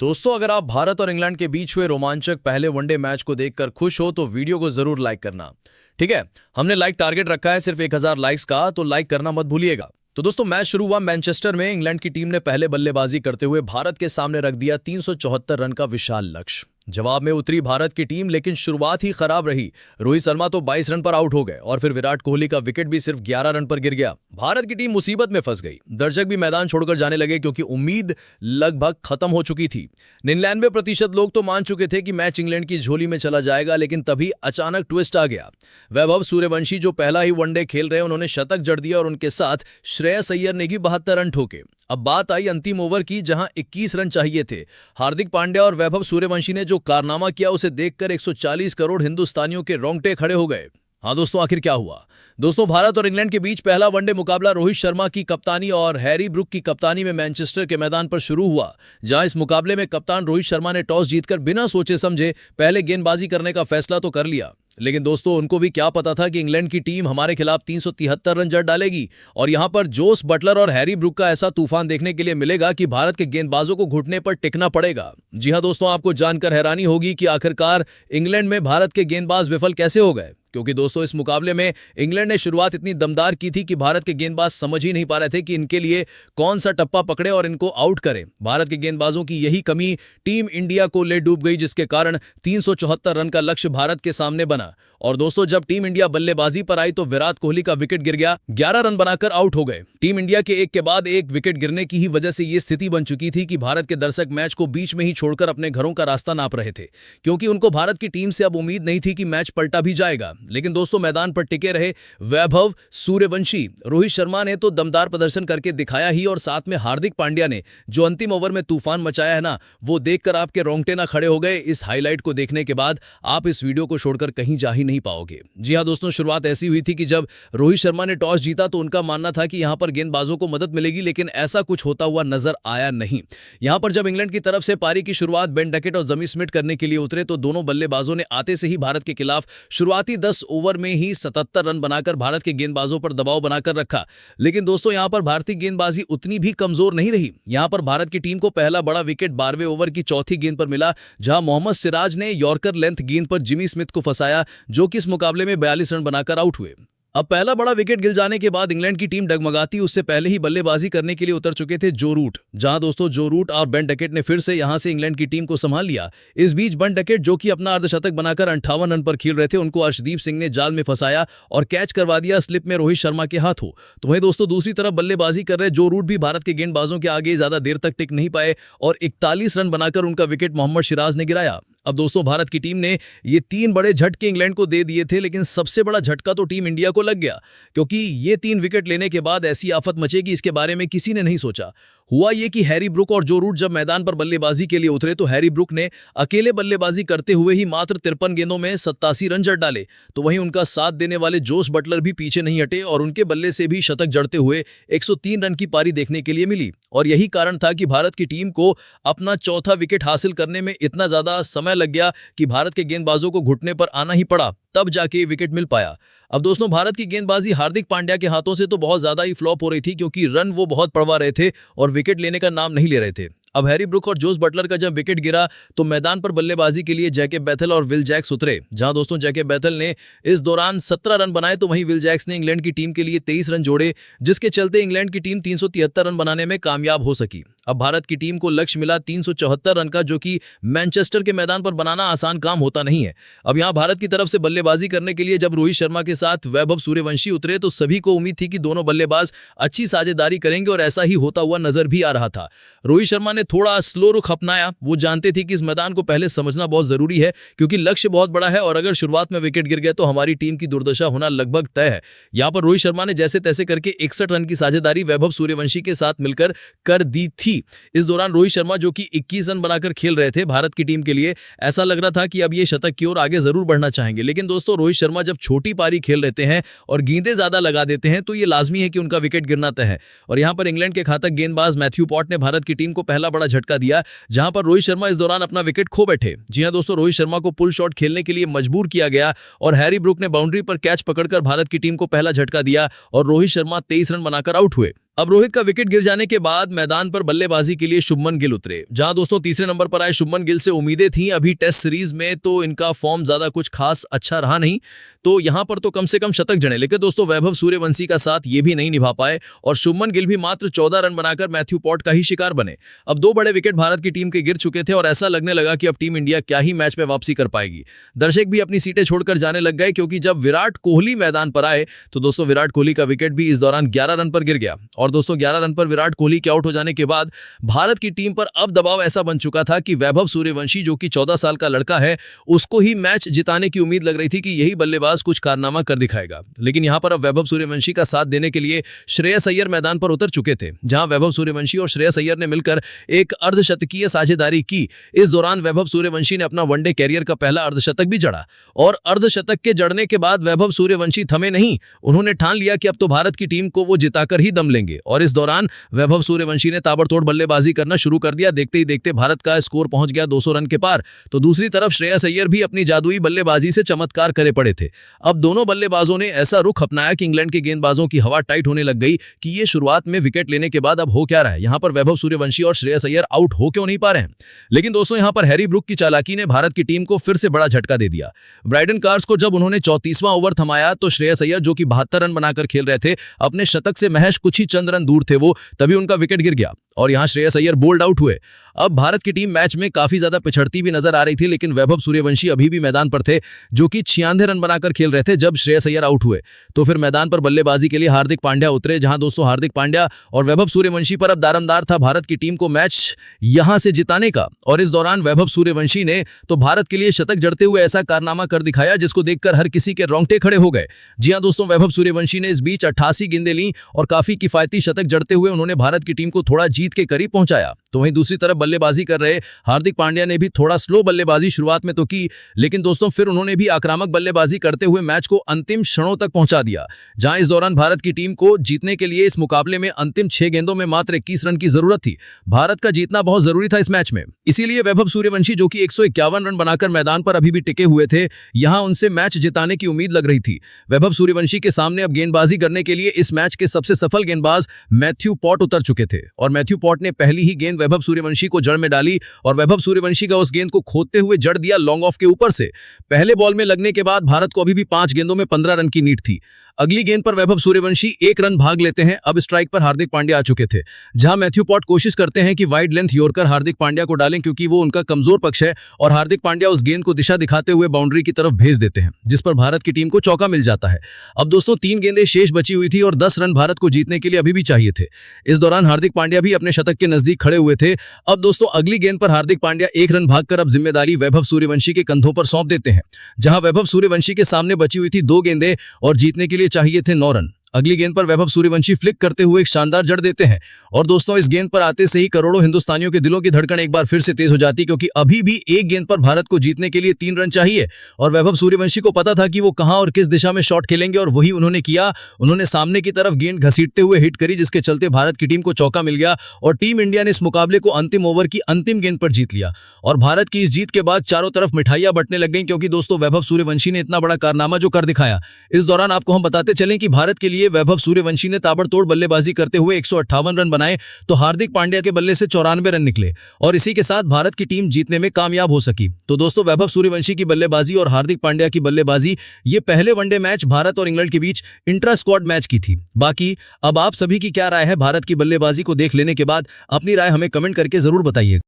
दोस्तों, अगर आप भारत और इंग्लैंड के बीच हुए रोमांचक पहले वनडे मैच को देखकर खुश हो तो वीडियो को जरूर लाइक करना। ठीक है, हमने लाइक टारगेट रखा है सिर्फ 1000 लाइक्स का, तो लाइक करना मत भूलिएगा। तो दोस्तों, मैच शुरू हुआ मैनचेस्टर में। इंग्लैंड की टीम ने पहले बल्लेबाजी करते हुए भारत के सामने रख दिया 374 रन का विशाल लक्ष्य। जवाब में उतरी भारत की टीम, लेकिन शुरुआत ही खराब रही। रोहित शर्मा तो 22 रन पर आउट हो गए और फिर विराट कोहली का विकेट भी सिर्फ 11 रन पर गिर गया। भारत की टीम मुसीबत में फंस गई। दर्शक भी मैदान छोड़कर जाने लगे क्योंकि उम्मीद लगभग खत्म हो चुकी थी। 99% लोग तो मान चुके थे कि मैच इंग्लैंड की झोली में चला जाएगा, लेकिन तभी अचानक ट्विस्ट आ गया। वैभव सूर्यवंशी जो पहला ही वनडे खेल रहे, उन्होंने शतक जड़ दिया और उनके साथ श्रेयस अय्यर ने भी 72 रन ठोके। अब बात आई अंतिम ओवर की, जहां 21 रन चाहिए थे। हार्दिक पांड्या और वैभव सूर्यवंशी ने जो कारनामा किया, उसे देखकर 140 करोड़ हिंदुस्तानियों के रोंगटे खड़े हो गए। हाँ दोस्तों, आखिर क्या हुआ? दोस्तों, भारत और इंग्लैंड के बीच पहला वनडे मुकाबला रोहित शर्मा की कप्तानी और हैरी ब्रूक की कप्तानी में मैनचेस्टर के मैदान पर शुरू हुआ। जहां इस मुकाबले में कप्तान रोहित शर्मा ने टॉस जीतकर बिना सोचे समझे पहले गेंदबाजी करने का फैसला तो कर लिया। लेकिन दोस्तों, उनको भी क्या पता था कि इंग्लैंड की टीम हमारे खिलाफ 373 रन जड़ डालेगी और यहां पर जोस बटलर और हैरी ब्रूक का ऐसा तूफान देखने के लिए मिलेगा कि भारत के गेंदबाजों को घुटने पर टिकना पड़ेगा। जी हां दोस्तों, आपको जानकर हैरानी होगी कि आखिरकार इंग्लैंड में भारत के गेंदबाज विफल कैसे हो गए। क्योंकि दोस्तों, इस मुकाबले में इंग्लैंड ने शुरुआत इतनी दमदार की थी कि भारत के गेंदबाज समझ ही नहीं पा रहे थे कि इनके लिए कौन सा टप्पा पकड़े और इनको आउट करें। भारत के गेंदबाजों की यही कमी टीम इंडिया को ले डूब गई, जिसके कारण 374 रन का लक्ष्य भारत के सामने बना। और दोस्तों, जब टीम इंडिया बल्लेबाजी पर आई तो विराट कोहली का विकेट गिर गया। 11 रन बनाकर आउट हो गए। टीम इंडिया के एक के बाद एक विकेट गिरने की ही वजह से यह स्थिति बन चुकी थी कि भारत के दर्शक मैच को बीच में ही छोड़कर अपने घरों का रास्ता नाप रहे थे, क्योंकि उनको भारत की टीम से अब उम्मीद नहीं थी कि मैच पलटा भी जाएगा। लेकिन दोस्तों, मैदान पर टिके रहे वैभव सूर्यवंशी, रोहित शर्मा ने तो दमदार प्रदर्शन करके दिखाया ही, और साथ में हार्दिक पांड्या ने जो अंतिम ओवर में तूफान मचाया है ना, वो देखकर आपके रोंगटे ना खड़े हो गए। इस हाईलाइट को देखने के बाद आप इस वीडियो को छोड़कर कहीं जा ही नहीं पाओगे। जी हां दोस्तों, शुरुआत ऐसी हुई थी कि जब रोहित शर्मा ने टॉस जीता तो उनका मानना था कि यहां पर गेंदबाजों को मदद मिलेगी, लेकिन ऐसा कुछ होता हुआ नजर आया नहीं। यहां पर जब इंग्लैंड की तरफ से पारी की शुरुआत बेन डकेट और जमी स्मिथ करने के लिए उतरे तो दोनों बल्लेबाजों ने आते से ही भारत के खिलाफ शुरुआती 10 ओवर में ही 77 रन बनाकर भारत के गेंदबाजों पर दबाव बनाकर रखा। लेकिन दोस्तों, यहां पर भारतीय गेंदबाजी उतनी भी कमजोर नहीं रही। यहां पर भारत की टीम को पहला बड़ा विकेट 12वें ओवर की चौथी गेंद पर मिला, जहां मोहम्मद सिराज ने यॉर्कर लेंथ गेंद पर जिमी स्मिथ को फंसाया, जो कि इस मुकाबले में 42 रन बनाकर आउट हुए। अब पहला बड़ा विकेट गिर जाने के बाद इंग्लैंड की टीम डगमगाती उससे पहले ही बल्लेबाजी करने के लिए उतर चुके थे जो रूट। जहां दोस्तों, जो रूट और बेन डकेट ने फिर से यहां से इंग्लैंड की टीम को संभाल लिया। इस बीच बेन डकेट, जो कि अपना अर्धशतक बनाकर 58 रन पर खेल रहे थे, उनको अर्शदीप सिंह ने जाल में फंसाया और कैच करवा दिया स्लिप में रोहित शर्मा के हाथों। तो वहीं दोस्तों, दूसरी तरफ बल्लेबाजी कर रहे जो रूट भी भारत के गेंदबाजों के आगे ज्यादा देर तक टिक नहीं पाए और 41 रन बनाकर उनका विकेट मोहम्मद सिराज ने गिराया। अब दोस्तों, भारत की टीम ने ये 3 बड़े झटके इंग्लैंड को दे दिए थे, लेकिन सबसे बड़ा झटका तो टीम इंडिया को लग गया, क्योंकि ये 3 विकेट लेने के बाद ऐसी आफत मचेगी इसके बारे में किसी ने नहीं सोचा। हुआ ये कि हैरी ब्रूक और जो रूट जब मैदान पर बल्लेबाजी के लिए उतरे तो हैरी ब्रूक ने अकेले बल्लेबाजी करते हुए ही मात्र 53 गेंदों में 87 रन जड़ डाले। तो वहीं उनका साथ देने वाले जोस बटलर भी पीछे नहीं हटे और उनके बल्ले से भी शतक जड़ते हुए 103 रन की पारी देखने के लिए मिली। और यही कारण था कि भारत की टीम को अपना चौथा विकेट हासिल करने में इतना ज्यादा समय लग गया कि भारत के गेंदबाजों को घुटने पर आना ही पड़ा, तब जाके विकेट मिल पाया। अब दोस्तों, भारत की गेंदबाजी हार्दिक पांड्या के हाथों से तो बहुत ज्यादा ही फ्लॉप हो रही थी, क्योंकि रन वो बहुत पड़वा रहे थे और विकेट लेने का नाम नहीं ले रहे थे। अब हैरी ब्रूक और जोस बटलर का जब विकेट गिरा तो मैदान पर बल्लेबाजी के लिए जैकेब बैथल और विल जैक्स उतरे। जहां दोस्तों, जैकेब बैथल ने इस दौरान 17 रन बनाए तो वहीं विल जैक्स ने इंग्लैंड की टीम के लिए 23 रन जोड़े, जिसके चलते इंग्लैंड की टीम 373 रन बनाने में कामयाब हो सकी। अब भारत की टीम को लक्ष्य मिला 374 रन का, जो कि मैनचेस्टर के मैदान पर बनाना आसान काम होता नहीं है। अब यहां भारत की तरफ से बल्लेबाजी करने के लिए जब रोहित शर्मा के साथ वैभव सूर्यवंशी उतरे तो सभी को उम्मीद थी कि दोनों बल्लेबाज अच्छी साझेदारी करेंगे, और ऐसा ही होता हुआ नजर भी आ रहा था। रोहित शर्मा ने थोड़ा स्लो रुख अपनाया। वो जानते थे कि इस मैदान को पहले समझना बहुत जरूरी है, क्योंकि लक्ष्य बहुत बड़ा है और अगर शुरुआत में विकेट गिर गया तो हमारी टीम की दुर्दशा होना लगभग तय है। यहां पर रोहित शर्मा ने जैसे तैसे करके 61 रन की साझेदारी वैभव सूर्यवंशी के साथ मिलकर कर दी थी। इस दौरान रोहित शर्मा, जो कि 21 रन बनाकर खेल रहे थे भारत की टीम के लिए, ऐसा लग रहा था कि अब ये शतक की ओर आगे जरूर बढ़ना चाहेंगे। लेकिन दोस्तों, रोहित शर्मा जब छोटी पारी खेल रहते हैं और गेंदें ज्यादा लगा देते हैं तो ये लाजमी है कि उनका विकेट गिरना तय है। और यहां पर इंग्लैंड के घातक गेंदबाज मैथ्यू पॉट ने भारत की टीम को पहला बड़ा झटका दिया, जहां पर रोहित शर्मा इस दौरान अपना विकेट खो बैठे। जी हां दोस्तों, रोहित शर्मा को पुल शॉट खेलने के लिए मजबूर किया गया और हैरी ब्रूक ने बाउंड्री पर कैच पकड़कर भारत की टीम को पहला झटका दिया और रोहित शर्मा 23 रन बनाकर आउट हुए। अब रोहित का विकेट गिर जाने के बाद मैदान पर बल्लेबाजी के लिए शुभमन गिल उतरे। जहां दोस्तों तीसरे नंबर पर आए शुभमन गिल से उम्मीदें थीं, अभी टेस्ट सीरीज में तो इनका फॉर्म ज्यादा कुछ खास अच्छा रहा नहीं, तो यहां पर तो कम से कम शतक जड़े, लेकिन दोस्तों वैभव सूर्यवंशी का साथ ये भी नहीं निभा पाए और शुभमन गिल भी मात्र 14 रन बनाकर मैथ्यू पॉट का ही शिकार बने। अब 2 बड़े विकेट भारत की टीम के गिर चुके थे और ऐसा लगने लगा कि अब टीम इंडिया क्या ही मैच में वापसी कर पाएगी। दर्शक भी अपनी सीटें छोड़कर जाने लग गए, क्योंकि जब विराट कोहली मैदान पर आए तो दोस्तों विराट कोहली का विकेट भी इस दौरान 11 रन पर गिर गया। और दोस्तों 11 रन पर विराट कोहली के आउट हो जाने के बाद भारत की टीम पर अब दबाव ऐसा बन चुका था कि वैभव सूर्यवंशी, जो कि 14 साल का लड़का है, उसको ही मैच जिताने की उम्मीद लग रही थी कि यही बल्लेबाज कुछ कारनामा कर दिखाएगा। लेकिन यहां पर अब वैभव सूर्यवंशी का साथ देने के लिए श्रेयस अय्यर मैदान पर उतर चुके थे, जहां वैभव सूर्यवंशी और श्रेयस अय्यर ने मिलकर एक अर्धशतकीय साझेदारी की। इस दौरान वैभव सूर्यवंशी ने अपना वनडे कैरियर का पहला अर्धशतक भी जड़ा और अर्धशतक के जड़ने के बाद वैभव सूर्यवंशी थमे नहीं। उन्होंने ठान लिया कि अब तो भारत की टीम को वो जिताकर ही दम लेंगे और इस दौरान वैभव सूर्यवंशी ने ताबड़तोड़ बल्लेबाजी करना शुरू कर दिया। देखते ही देखते भारत का स्कोर पहुंच गया 200 रन के पार, तो दूसरी तरफ श्रेयस अय्यर भी अपनी जादुई बल्लेबाजी से चमत्कार करे पड़े थे। अब दोनों बल्लेबाजों ने ऐसा रुख अपनाया कि इंग्लैंड के गेंदबाजों की हवा टाइट होने लग गई कि ये शुरुआत में विकेट लेने के बाद अब हो क्या रहा है, यहां पर वैभव सूर्यवंशी और श्रेयस अय्यर आउट हो क्यों नहीं पा रहे हैं। लेकिन दोस्तों यहां पर हैरी ब्रूक की चालाकी ने भारत की टीम को फिर से बड़ा झटका दे दिया। ब्राइडन कार्स को जब उन्होंने 34वां ओवर थमाया तो श्रेयस अय्यर, जो कि 72 रन बनाकर खेल रहे थे, अपने शतक से महज कुछ ही चंद रन दूर थे वो, तभी उनका विकेट गिर गया और यहां श्रेयस अय्यर बोल्ड आउट हुए। अब भारत की टीम मैच में काफी ज्यादा पिछड़ती भी नजर आ रही थी, लेकिन वैभव सूर्यवंशी अभी भी मैदान पर थे, जो कि 96 रन बनाकर खेल रहे थे जब श्रेयस अय्यर आउट हुए। तो फिर मैदान पर बल्लेबाजी के लिए हार्दिक पांड्या उतरे, जहां दोस्तों हार्दिक पांड्या और वैभव सूर्यवंशी पर अब दारमदार था भारत की टीम को मैच यहां से जिताने का। और इस दौरान वैभव सूर्यवंशी ने तो भारत के लिए शतक जड़ते हुए ऐसा कारनामा कर दिखाया जिसको देखकर हर किसी के रोंगटे खड़े हो गए। जी हां दोस्तों, वैभव सूर्यवंशी ने इस बीच 88 गेंदें ली और काफी किफायती शतक जड़ते हुए उन्होंने भारत की टीम को थोड़ा जीत के करीब पहुंचाया। तो वहीं दूसरी तरफ बल्लेबाजी कर रहे हार्दिक पांड्या ने भी थोड़ा स्लो बल्लेबाजी शुरुआत में तो की, लेकिन दोस्तों फिर उन्होंने भी आक्रामक बल्लेबाजी करते हुए मैच को अंतिम क्षणों तक पहुंचा दिया। जहां इस दौरान भारत की टीम को जीतने के लिए इस मुकाबले में अंतिम 6 गेंदों में मात्र 21 रन की जरूरत थी। भारत का जीतना बहुत जरूरी था इस मैच में, इसीलिए वैभव सूर्यवंशी, जो कि 151 रन बनाकर मैदान पर अभी भी टिके हुए थे, यहां उनसे मैच जिताने की उम्मीद लग रही थी। वैभव सूर्यवंशी के सामने अब गेंदबाजी करने के लिए इस मैच के सबसे सफल गेंदबाज मैथ्यू पॉट उतर चुके थे और मैथ्यू पॉट ने पहली ही गेंद वैभव सूर्यवंशी को जड़ में डाली और वैभव सूर्यवंशी का उस गेंद को खोदते हुए जड़ दिया लॉन्ग ऑफ के ऊपर से। पहले बॉल में लगने के बाद भारत को अभी भी 5 गेंदों में 15 रन की नीड थी। अगली गेंद पर वैभव सूर्यवंशी 1 रन भाग लेते हैं। अब स्ट्राइक पर हार्दिक पांड्या आ चुके थे, जहां मैथ्यू पॉट कोशिश करते हैं कि wide length yorker Hardik Pandya को डालें, क्योंकि वो उनका कमजोर पक्ष है, और हार्दिक पांड्या उस गेंद को दिशा दिखाते हुए बाउंड्री की तरफ भेज देते हैं, जिस पर भारत की टीम को चौका मिल जाता है। अब दोस्तों 3 गेंदें शेष बची हुई थी और 10 रन भारत को जीतने के लिए अभी भी चाहिए थे। इस दौरान हार्दिक पांड्या भी अपने शतक के नजदीक खड़े हुए थे। अब दोस्तों अगली गेंद पर हार्दिक पांड्या 1 रन भागकर अब जिम्मेदारी वैभव सूर्यवंशी के कंधों पर सौंप देते हैं, जहां वैभव सूर्यवंशी के सामने बची हुई थी 2 गेंदें और जीतने के लिए चाहिए थे 9 रन। अगली गेंद पर वैभव सूर्यवंशी फ्लिक करते हुए एक शानदार जड़ देते हैं और दोस्तों इस गेंद पर आते से ही करोड़ों हिंदुस्तानियों के दिलों की धड़कन एक बार फिर से तेज हो जाती, क्योंकि अभी भी एक गेंद पर भारत को जीतने के लिए 3 रन चाहिए और वैभव सूर्यवंशी को पता था कि वो कहां और किस दिशा में शॉट खेलेंगे और वही उन्होंने किया। उन्होंने सामने की तरफ गेंद घसीटते हुए हिट करी, जिसके चलते भारत की टीम को चौका मिल गया और टीम इंडिया ने इस मुकाबले को अंतिम ओवर की अंतिम गेंद पर जीत लिया। और भारत की इस जीत के बाद चारों तरफ मिठाइयां बंटने लग गई, क्योंकि दोस्तों वैभव सूर्यवंशी ने इतना बड़ा कारनामा जो कर दिखाया। इस दौरान आपको हम बताते चलें कि भारत के लिए वैभव सूर्यवंशी ने ताबड़तोड़ बल्लेबाजी करते हुए 158 रन बनाए, तो हार्दिक पांड्या के बल्ले से 94 रन निकले और इसी के साथ भारत की टीम जीतने में कामयाब हो सकी। तो दोस्तों वैभव सूर्यवंशी की बल्लेबाजी और हार्दिक पांड्या की बल्लेबाजी, ये पहले वनडे मैच भारत और इंग्लैंड के बीच इंट्रा स्क्वाड मैच की थी। बाकी अब आप सभी की क्या राय है भारत की बल्लेबाजी को देख लेने के बाद? अपनी राय हमें कमेंट करके जरूर बताइए।